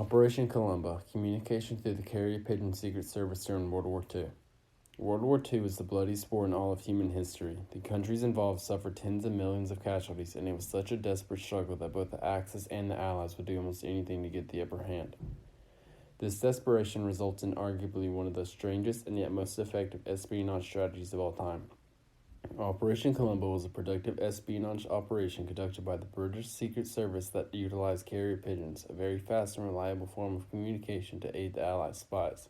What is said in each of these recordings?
Operation Columba, communication through the carrier pigeon secret service during World War II. World War II was the bloodiest war in all of human history. The countries involved suffered tens of millions of casualties, and it was such a desperate struggle that both the Axis and the Allies would do almost anything to get the upper hand. This desperation results in arguably one of the strangest and yet most effective espionage strategies of all time. Operation Columba was a productive espionage operation conducted by the British Secret Service that utilized carrier pigeons, a very fast and reliable form of communication, to aid the Allied spies.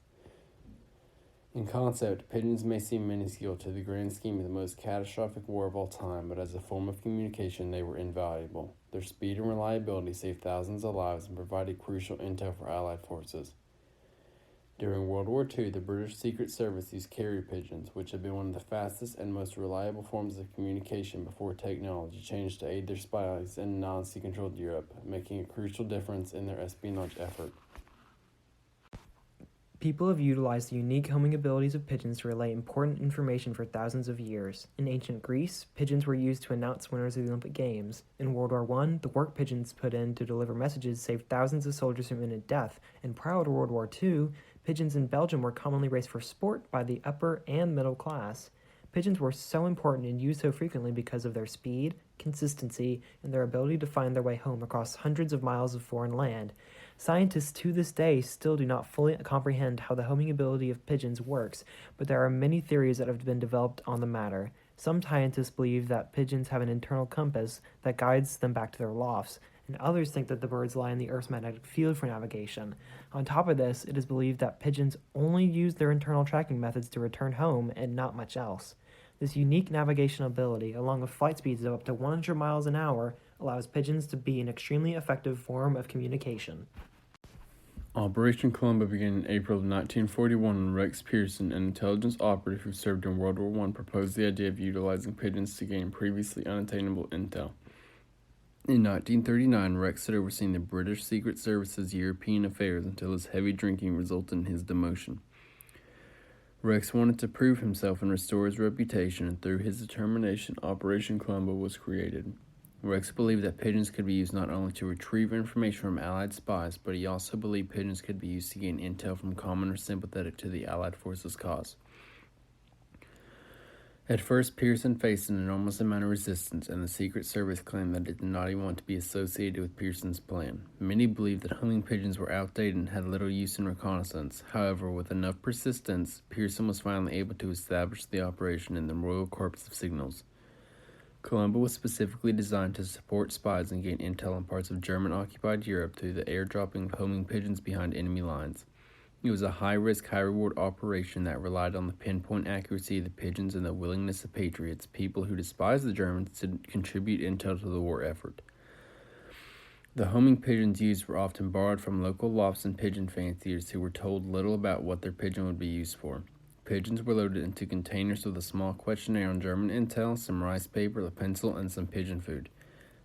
In concept, pigeons may seem minuscule to the grand scheme of the most catastrophic war of all time, but as a form of communication, they were invaluable. Their speed and reliability saved thousands of lives and provided crucial intel for Allied forces. During World War II, the British Secret Service used carrier pigeons, which had been one of the fastest and most reliable forms of communication before technology changed to aid their spies in Nazi-controlled Europe, making a crucial difference in their espionage effort. People have utilized the unique homing abilities of pigeons to relay important information for thousands of years. In ancient Greece, pigeons were used to announce winners of the Olympic Games. In World War I, the work pigeons put in to deliver messages saved thousands of soldiers from imminent death. And prior to World War II, pigeons in Belgium were commonly raised for sport by the upper and middle class. Pigeons were so important and used so frequently because of their speed, consistency, and their ability to find their way home across hundreds of miles of foreign land. Scientists to this day still do not fully comprehend how the homing ability of pigeons works, but there are many theories that have been developed on the matter. Some scientists believe that pigeons have an internal compass that guides them back to their lofts, and others think that the birds lie in the Earth's magnetic field for navigation. On top of this, it is believed that pigeons only use their internal tracking methods to return home and not much else. This unique navigation ability, along with flight speeds of up to 100 miles an hour, allows pigeons to be an extremely effective form of communication. Operation Columba began in April of 1941 when Rex Pearson, an intelligence operative who served in World War I, proposed the idea of utilizing pigeons to gain previously unattainable intel. In 1939, Rex had overseen the British Secret Service's European affairs until his heavy drinking resulted in his demotion. Rex wanted to prove himself and restore his reputation, and through his determination, Operation Columba was created. Rex believed that pigeons could be used not only to retrieve information from Allied spies, but he also believed pigeons could be used to gain intel from commoners sympathetic to the Allied forces' cause. At first, Pearson faced an enormous amount of resistance, and the Secret Service claimed that it did not even want to be associated with Pearson's plan. Many believed that homing pigeons were outdated and had little use in reconnaissance. However, with enough persistence, Pearson was finally able to establish the operation in the Royal Corps of Signals. Columba was specifically designed to support spies and gain intel on parts of German-occupied Europe through the airdropping of homing pigeons behind enemy lines. It was a high-risk, high-reward operation that relied on the pinpoint accuracy of the pigeons and the willingness of patriots, people who despised the Germans, to contribute intel to the war effort. The homing pigeons used were often borrowed from local lofts and pigeon fanciers who were told little about what their pigeon would be used for. Pigeons were loaded into containers with a small questionnaire on German intel, some rice paper, a pencil, and some pigeon food.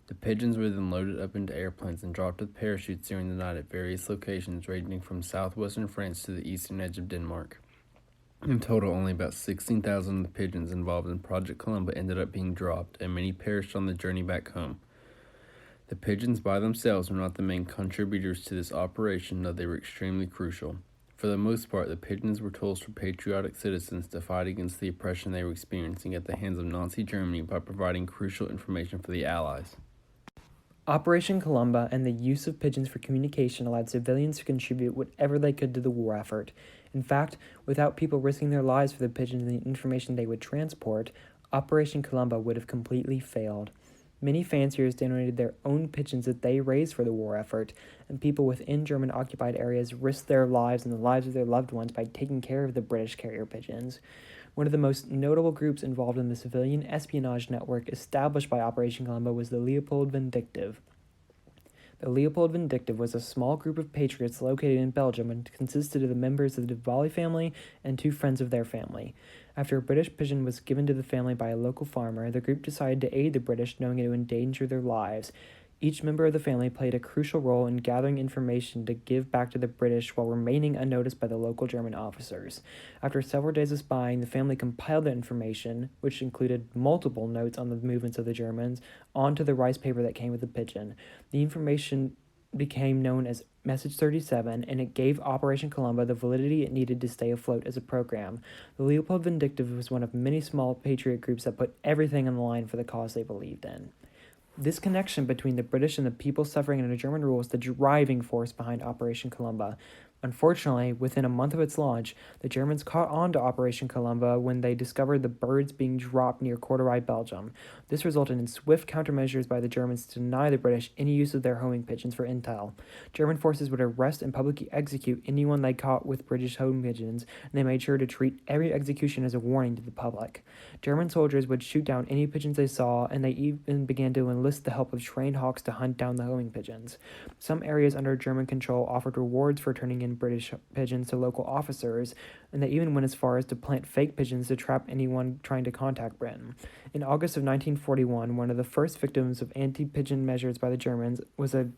The pigeons were then loaded up into airplanes and dropped with parachutes during the night at various locations ranging from southwestern France to the eastern edge of Denmark. In total, only about 16,000 of the pigeons involved in Project Columba ended up being dropped, and many perished on the journey back home. The pigeons by themselves were not the main contributors to this operation, though they were extremely crucial. For the most part, the pigeons were tools for patriotic citizens to fight against the oppression they were experiencing at the hands of Nazi Germany by providing crucial information for the Allies. Operation Columba and the use of pigeons for communication allowed civilians to contribute whatever they could to the war effort. In fact, without people risking their lives for the pigeons and the information they would transport, Operation Columba would have completely failed. Many fanciers donated their own pigeons that they raised for the war effort, and people within German-occupied areas risked their lives and the lives of their loved ones by taking care of the British carrier pigeons. One of the most notable groups involved in the civilian espionage network established by Operation Columba was the Leopold Vindictive. The Leopold Vindictive was a small group of patriots located in Belgium and consisted of the members of the Duvalle family and two friends of their family. After a British pigeon was given to the family by a local farmer, the group decided to aid the British, knowing it would endanger their lives. Each member of the family played a crucial role in gathering information to give back to the British while remaining unnoticed by the local German officers. After several days of spying, the family compiled the information, which included multiple notes on the movements of the Germans, onto the rice paper that came with the pigeon. The information became known as Message 37, and it gave Operation Columba the validity it needed to stay afloat as a program. The Leopold Vindictive was one of many small patriot groups that put everything on the line for the cause they believed in. This connection between the British and the people suffering under German rule was the driving force behind Operation Columba. Unfortunately, within a month of its launch, the Germans caught on to Operation Columba when they discovered the birds being dropped near Courtrai, Belgium. This resulted in swift countermeasures by the Germans to deny the British any use of their homing pigeons for intel. German forces would arrest and publicly execute anyone they caught with British homing pigeons, and they made sure to treat every execution as a warning to the public. German soldiers would shoot down any pigeons they saw, and they even began to enlist the help of trained hawks to hunt down the homing pigeons. Some areas under German control offered rewards for turning in British pigeons to local officers, and they even went as far as to plant fake pigeons to trap anyone trying to contact Britain. In August of 1941, one of the first victims of anti-pigeon measures by the Germans was a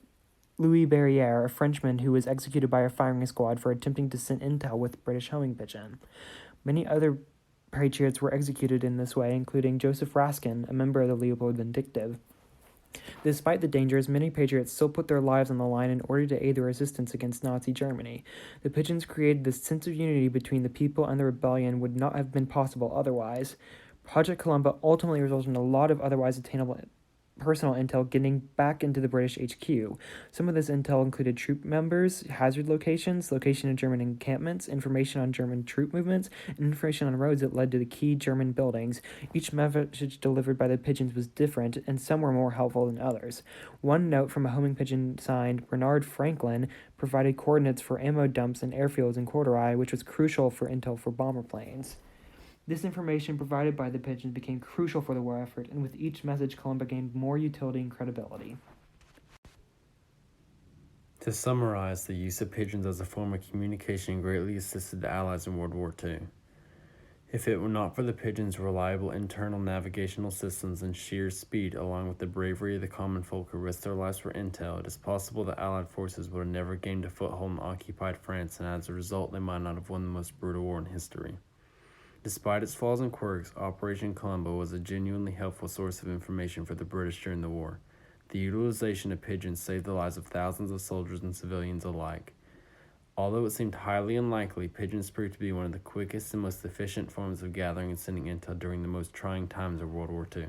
Louis Barrière, a Frenchman who was executed by a firing squad for attempting to send intel with British homing pigeon. Many other patriots were executed in this way, including Joseph Raskin, a member of the Leopold Vindictive. Despite the dangers, many patriots still put their lives on the line in order to aid the resistance against Nazi Germany. The pigeons created this sense of unity between the people and the rebellion would not have been possible otherwise. Project Columba ultimately resulted in a lot of otherwise attainable personal intel getting back into the British HQ. Some of this intel included troop members, hazard locations, location of German encampments, information on German troop movements, and information on roads that led to the key German buildings. Each message delivered by the pigeons was different, and some were more helpful than others. One note from a homing pigeon signed Bernard Franklin provided coordinates for ammo dumps and airfields in Courtrai, which was crucial for intel for bomber planes. This information provided by the pigeons became crucial for the war effort, and with each message, Columba gained more utility and credibility. To summarize, the use of pigeons as a form of communication greatly assisted the Allies in World War II. If it were not for the pigeons' reliable internal navigational systems and sheer speed, along with the bravery of the common folk who risked their lives for intel, it is possible that Allied forces would have never gained a foothold in occupied France, and as a result, they might not have won the most brutal war in history. Despite its flaws and quirks, Operation Columba was a genuinely helpful source of information for the British during the war. The utilization of pigeons saved the lives of thousands of soldiers and civilians alike. Although it seemed highly unlikely, pigeons proved to be one of the quickest and most efficient forms of gathering and sending intel during the most trying times of World War II.